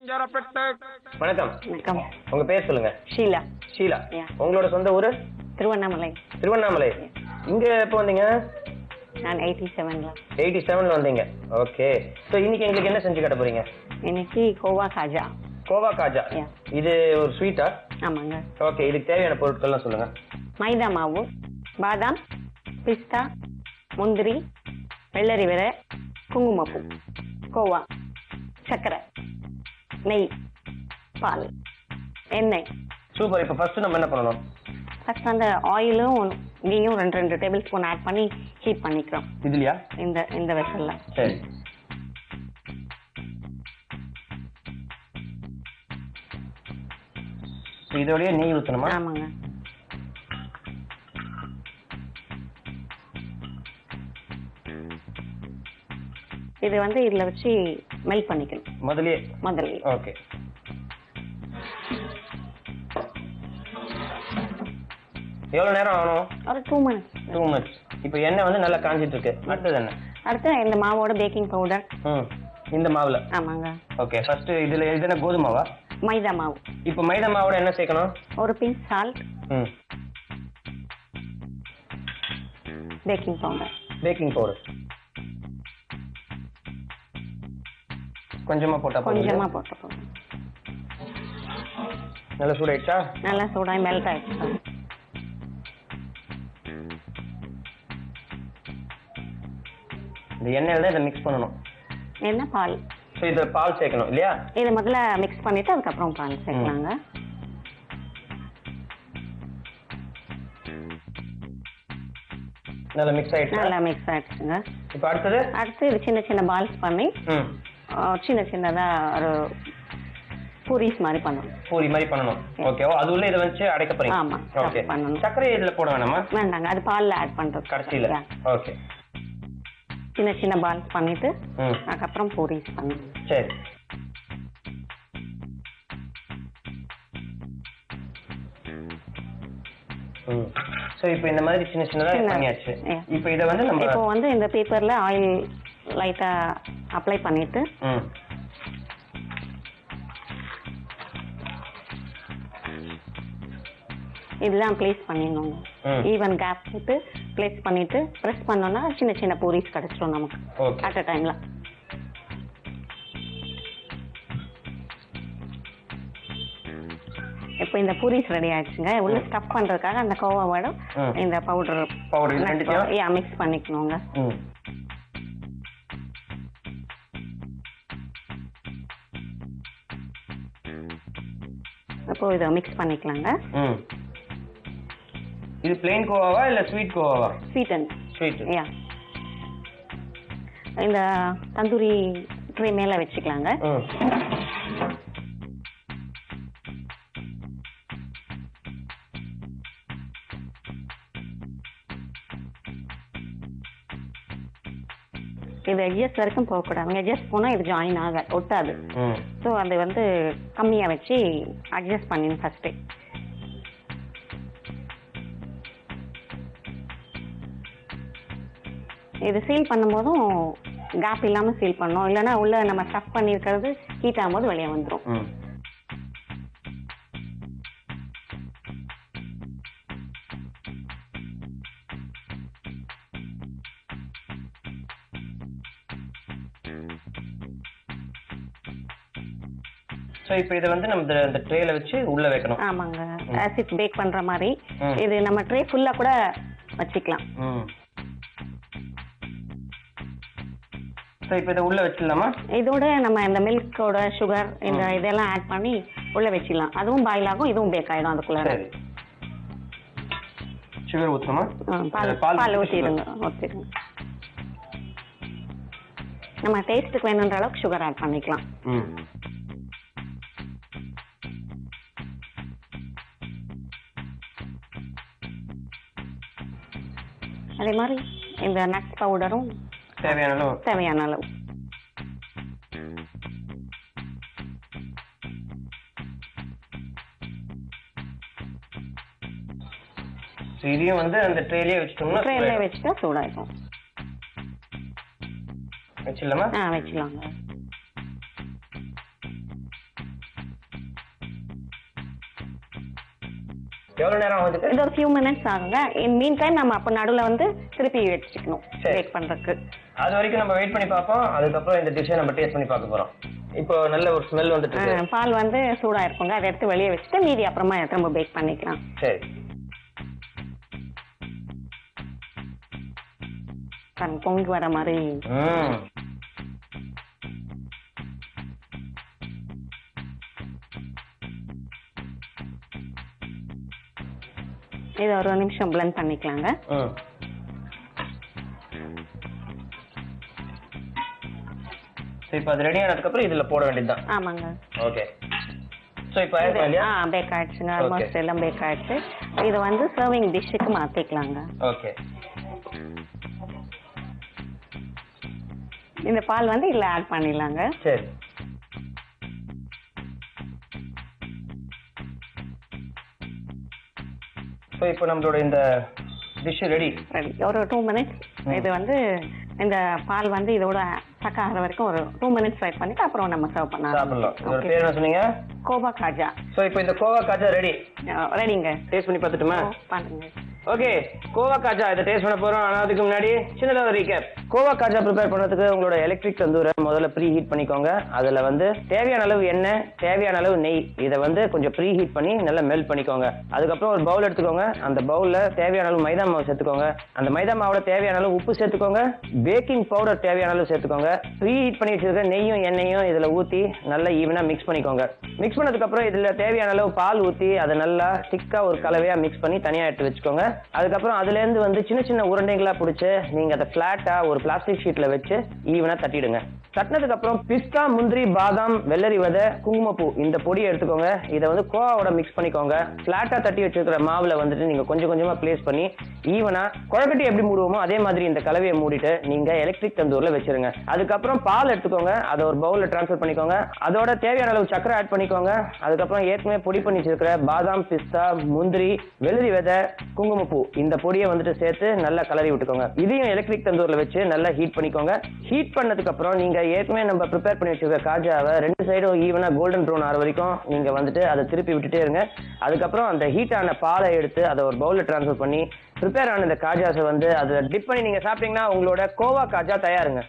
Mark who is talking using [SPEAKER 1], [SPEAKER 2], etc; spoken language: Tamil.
[SPEAKER 1] வணக்கம்.
[SPEAKER 2] வணக்கம்.
[SPEAKER 1] உங்க பேர் சொல்லுங்க.
[SPEAKER 2] ஷீலா.
[SPEAKER 1] ஷீலா.
[SPEAKER 2] Yeah.
[SPEAKER 1] உங்களோட சொந்த ஊரு?
[SPEAKER 2] திருவண்ணாமலை.
[SPEAKER 1] திருவண்ணாமலை. இங்க எப்போ வந்தீங்க?
[SPEAKER 2] நான் 87ல.
[SPEAKER 1] 87ல வந்தீங்க. ஓகே. சோ இன்னைக்கு எங்களுக்கு என்ன செஞ்சு காட்ட போறீங்க?
[SPEAKER 2] இன்னைக்கு கோவா காஜா.
[SPEAKER 1] கோவா காஜா.
[SPEAKER 2] Yeah.
[SPEAKER 1] இது ஒரு ஸ்வீட்டா?
[SPEAKER 2] ஆமாங்க.
[SPEAKER 1] ஓகே. இதுக்கு தேவையான பொருட்கள்லாம் சொல்லுங்க.
[SPEAKER 2] மைதா மாவு, பாதாம், பிஸ்தா, முந்திரி, வெள்ளரி விரை, குங்குமப்பூ, கோவா, சர்க்கரை, நெய், பால், எண்ணெய்.
[SPEAKER 1] சூப்பர். இப்போ ஃபர்ஸ்ட் நம்ம என்ன பண்ணணும்?
[SPEAKER 2] ஃபர்ஸ்ட் அந்த ஆயிலும் நீயும் 2 டேபிள் ஸ்பூன் ஆட் பண்ணி ஹீட் பண்ணிக்கிறோம்.
[SPEAKER 1] இதுலயா?
[SPEAKER 2] இந்த வெசல்ல.
[SPEAKER 1] சரி. இதோடய நெய் ஊற்றணுமா?
[SPEAKER 2] ஆமாங்க. இது வந்து இதுல வச்சு மெல்ட் பண்ணிக்கணும் முதல்ல.
[SPEAKER 1] ஓகே. எவ்வளவு நேரம் ஆகணும்?
[SPEAKER 2] ஒரு 2 minutes.
[SPEAKER 1] 2 minutes. இப்போ எண்ணெய் வந்து நல்லா காஞ்சிட்டு இருக்கு. அடுத்தது என்ன?
[SPEAKER 2] அடுத்து இந்த மாவோட பேக்கிங் பவுடர்.
[SPEAKER 1] இந்த மாவுல?
[SPEAKER 2] ஆமாங்க.
[SPEAKER 1] ஓகே. ஃபர்ஸ்ட் இதுல என்ன கோதுமை மாவா?
[SPEAKER 2] மைதா மாவு.
[SPEAKER 1] இப்போ மைதா மாவோட என்ன சேர்க்கணும்?
[SPEAKER 2] ஒரு பிஞ்ச் சால்ட். பேக்கிங் பவுடர்
[SPEAKER 1] கொஞ்சமா போட்டா
[SPEAKER 2] போதும்.
[SPEAKER 1] நல்லா சூடாயிடுச்சா?
[SPEAKER 2] நல்லா சூடாய் மெல்ட் ஆயிடுச்சு.
[SPEAKER 1] இந்த எண்ணெயில தான் இதை மிக்ஸ் பண்ணணும்.
[SPEAKER 2] என்ன பால்?
[SPEAKER 1] சோ இத பால் சேர்க்கணும் இல்லையா?
[SPEAKER 2] இத முதல்ல மிக்ஸ் பண்ணிட்டு அதுக்கு அப்புறம் பால் சேர்க்கலாங்க.
[SPEAKER 1] நல்லா மிக்ஸ்
[SPEAKER 2] ஆயிடுச்சுங்க.
[SPEAKER 1] இப்போ அடுத்து
[SPEAKER 2] இது சின்ன சின்ன பால்ஸ் பண்ணி சின்னதா ஒரு பூரிஸ் மாதிரி பண்ணணும்.
[SPEAKER 1] ஓகேவா? அது உள்ள இத வச்சு அடைக்க போறீங்க.
[SPEAKER 2] ஆமா.
[SPEAKER 1] ஓகே.
[SPEAKER 2] பண்ணனும்.
[SPEAKER 1] சர்க்கரை இதுல போட வேணாமா?
[SPEAKER 2] வேண்டாங்க. அது பால்ல ஆட் பண்றது
[SPEAKER 1] கடைசில. ஓகே.
[SPEAKER 2] சின்ன சின்ன பால்ஸ் பண்ணிட்டு அதுக்கு அப்புறம் பூரிஸ் பண்ணணும்.
[SPEAKER 1] சரி. சோ இப்போ இந்த மாதிரி சின்ன சின்னதா பண்ணியாச்சு. இப்போ இத வந்து நம்ம
[SPEAKER 2] இந்த பேப்பர்ல ஆயில் லைட்டா அப்ளை பண்ணிட்டு இதெல்லாம் பிளேஸ் பண்ணிடணும். ஈவன் கேப் விட்டு பிளேஸ் பண்ணிட்டு பிரஸ் பண்ணோம்னா சின்ன சின்ன பூரிஸ் கிடைச்சிடும் நமக்கு அட் அ டைம்ல. இப்போ இந்த பூரிஸ் ரெடி ஆயிடுச்சுங்க. உள்ள ஸ்டஃப் பண்றதுக்காக அந்த கோவாவோட இந்த பவுடர் மிக்ஸ் பண்ணிக்கணுங்க. அப்போ இத மிக்ஸ் பண்ணிக்கலாங்க.
[SPEAKER 1] இது plain கோவாவா இல்ல ஸ்வீட் கோவாவா?
[SPEAKER 2] ஸ்வீட். யா. இந்த தந்தூரி ட்ரே மேல வெச்சுக்கலாங்க. இது எட்ஜஸ் வரைக்கும் போகக்கூடாது. எட்ஜஸ் போனா இது ஜாயின் ஒட்டாது. ஸோ அது வந்து கம்மியா வச்சு அட்ஜஸ்ட் பண்ணிடணும் ஃபர்ஸ்டே. இது சீல் பண்ணும்போதும் கேப் இல்லாம சீல் பண்ணணும். இல்லைன்னா உள்ள நம்ம ஸ்டஃப் பண்ணிருக்கிறது ஹீட் ஆகும்போது வெளியே வந்துடும்.
[SPEAKER 1] சோ இப்போ இத வந்து நம்ம இந்த ட்ரேல வச்சு உள்ள வைக்கணும்.
[SPEAKER 2] ஆமாங்க. ஆசிட் பேக் பண்ற மாதிரி இது நம்ம ட்ரே ஃபுல்லா கூட வச்சுக்கலாம்.
[SPEAKER 1] சோ இப்போ இத உள்ள வச்சிடலாமா?
[SPEAKER 2] இதோட நம்ம இந்த மில்கோட சுகர் இந்த இதெல்லாம் ஆட் பண்ணி உள்ள வச்சிடலாம். அதுவும் பாயில் ஆகும், இதுவும் பேக் ஆயிடும் அதுக்குள்ள.
[SPEAKER 1] சரி. சுகர் ஊத்தணுமா?
[SPEAKER 2] பால் ஊத்திடுங்க. நம்ம டேஸ்ட்டுக்கு வேணுன்ற அளவுக்கு சுகர் ஆட் பண்ணிக்கலாம். அதே மாதிரி இந்த நட்ஸ் பவுடரும் தேவையான அளவு.
[SPEAKER 1] இதையும் வந்து அந்த ட்ரேலயே வச்சிட்டோம்னா
[SPEAKER 2] ட்ரேலயே வச்சிட்டா சூடாயிடும்.
[SPEAKER 1] வச்சிடலாமா?
[SPEAKER 2] வச்சிடலாங்க.
[SPEAKER 1] எவ்வளவு நேரம் ஆகுது?
[SPEAKER 2] இது ஒரு ஃபியூ மினிட்ஸ் ஆகுங்க. இன் மீன் டைம் நம்ம அப்ப நடுவுல வந்து திருப்பி வச்சுக்கணும் வெயிட் பண்றதுக்கு.
[SPEAKER 1] அது வரைக்கும் நம்ம வெயிட் பண்ணி பார்ப்போம். அதுக்கப்புறம் இந்த டிஷ்ஷை நம்ம டேஸ்ட் பண்ணி பார்க்க போறோம். இப்போ நல்ல ஒரு ஸ்மெல் வந்துட்டு இருக்கு.
[SPEAKER 2] பால் வந்து சூடா இருக்குங்க. அதை எடுத்து வெளியே வச்சுட்டு மீதி அப்புறமா திரும்ப பேக் பண்ணிக்கலாம்.
[SPEAKER 1] சரி.
[SPEAKER 2] பொங்கி வர மாதிரி. இது ஒரு நிமிஷம் blend பண்ணிக்கலாங்க.
[SPEAKER 1] இப்போ அது ரெடி ஆனதுக்கு அப்புறம் இதுல போட வேண்டியதுதான்.
[SPEAKER 2] ஆமாங்க.
[SPEAKER 1] ஓகே. சோ இப்போ
[SPEAKER 2] பேக் ஆயிடுச்சுங்க. ஆல்மோஸ்ட் எல்லாம் பேக் ஆயிடுச்சு. இது வந்து சர்விங் டிஷ்ஷுக்கு மாத்திக்கலாங்க.
[SPEAKER 1] ஓகே.
[SPEAKER 2] இந்த பால் வந்து இதுல ஆட் பண்ணிடலாங்க.
[SPEAKER 1] சரி. சோ இப்போ நம்மளோட இந்த டிஷ் ரெடி.
[SPEAKER 2] ஒரு 2 மினிட்ஸ் இது வந்து இந்த பால் வந்து இதோட சக்க ஆகிற வரைக்கும் ஒரு 2 மினிட்ஸ் வெயிட் பண்ணிட்டு அப்புறம் நம்ம சர்வ்
[SPEAKER 1] பண்ணலாம். இதோட பேர் என்ன சொன்னீங்க?
[SPEAKER 2] கோவா காஜா.
[SPEAKER 1] சோ இப்போ இந்த கோவா காஜா ரெடி.
[SPEAKER 2] ரெடிங்க.
[SPEAKER 1] டேஸ்ட் பண்ணி பார்த்துட்டுமா?
[SPEAKER 2] பாருங்க.
[SPEAKER 1] ஓகே, கோவா காஜா இதை டேஸ்ட் பண்ண போறோம். ஆனா அதுக்கு முன்னாடி சின்னதா ஒரு ரீகேப். கோவா காஜா ப்ரிப்பேர் பண்றதுக்கு உங்களோட எலக்ட்ரிக் தந்தூரை முதல்ல ப்ரீ ஹீட் பண்ணிக்கோங்க. அதுல வந்து தேவையான அளவு எண்ணெய், தேவையான அளவு நெய், இதை வந்து கொஞ்சம் ப்ரீ ஹீட் பண்ணி நல்லா மெல்ட் பண்ணிக்கோங்க. அதுக்கப்புறம் ஒரு பவுல் எடுத்துக்கோங்க. அந்த பவுல்ல தேவையான அளவு மைதா மாவு சேர்த்துக்கோங்க. அந்த மைதா மாவோட தேவையான அளவு உப்பு சேர்த்துக்கோங்க. பேக்கிங் பவுடர் தேவையான அளவு சேர்த்துக்கோங்க. ப்ரீ ஹீட் பண்ணி வச்சிருக்க நெய்யும் எண்ணெயும் இதுல ஊத்தி நல்லா ஈவனா மிக்ஸ் பண்ணிக்கோங்க. மிக்ஸ் பண்ணதுக்கு அப்புறம் இதுல தேவையான அளவு பால் ஊத்தி அதை நல்லா திக்கா ஒரு கலவையா மிக்ஸ் பண்ணி தனியா எடுத்து வச்சுக்கோங்க. அதுக்கப்புறம் அதுல இருந்து வந்து சின்ன சின்ன உருண்டைகளா பிடிச்சு நீங்க அதை பிளாட்டா ஒரு பிளாஸ்டிக் ஷீட்ல வச்சு ஈவனா தட்டிடுங்க. தட்டினதுக்கு அப்புறம் பிஸ்தா, முந்திரி, பாதாம், வெள்ளரி விதை, குங்குமப்பூ இந்த பொடியை எடுத்துக்கோங்க. இதை வந்து கோவாவோட மிக்ஸ் பண்ணிக்கோங்க. பிளாட்டா தட்டி வச்சிருக்கிற மாவுல வந்துட்டு நீங்க கொஞ்சம் கொஞ்சமா பிளேஸ் பண்ணி ஈவனா குழக்கட்டி எப்படி மூடுவோமோ அதே மாதிரி இந்த கலவையை மூடிட்டு நீங்க எலக்ட்ரிக் தந்தூர்ல வச்சிருங்க. அதுக்கப்புறம் பால் எடுத்துக்கோங்க. அதை ஒரு பவுல்ல டிரான்ஸ்ஃபர் பண்ணிக்கோங்க. அதோட தேவையான அளவு சக்கரை ஆட் பண்ணிக்கோங்க. அதுக்கப்புறம் ஏற்கனவே பொடி பண்ணி வச்சிருக்கிற பாதாம், பிஸ்தா, முந்திரி, வெள்ளரி விதை, குங்குமப்பூ இந்த பொடியை வந்துட்டு சேர்த்து நல்லா கலரி விட்டுக்கோங்க. இதையும் எலக்ட்ரிக் தந்தூர்ல வச்சு நல்லா ஹீட் பண்ணிக்கோங்க. ஹீட் பண்ணதுக்கு அப்புறம் நீங்க ஏற்கனவே நம்ம ப்ரிப்பேர் பண்ணி வச்சிருக்க காஜாவை 2 சைடும் ஈவனா கோல்டன் ப்ரௌன் ஆற வரைக்கும் நீங்க வந்துட்டு அதை திருப்பி விட்டுட்டே இருங்க. அதுக்கப்புறம் அந்த ஹீட் ஆன பாலை எடுத்து அதை ஒரு பவுல்ல டிரான்ஸ்ஃபர் பண்ணி ப்ரிப்பேர் ஆன இந்த காஜாஸை வந்து அதை டிப் பண்ணி நீங்க சாப்பிட்டீங்கன்னா உங்களோட கோவா காஜா தயாருங்க.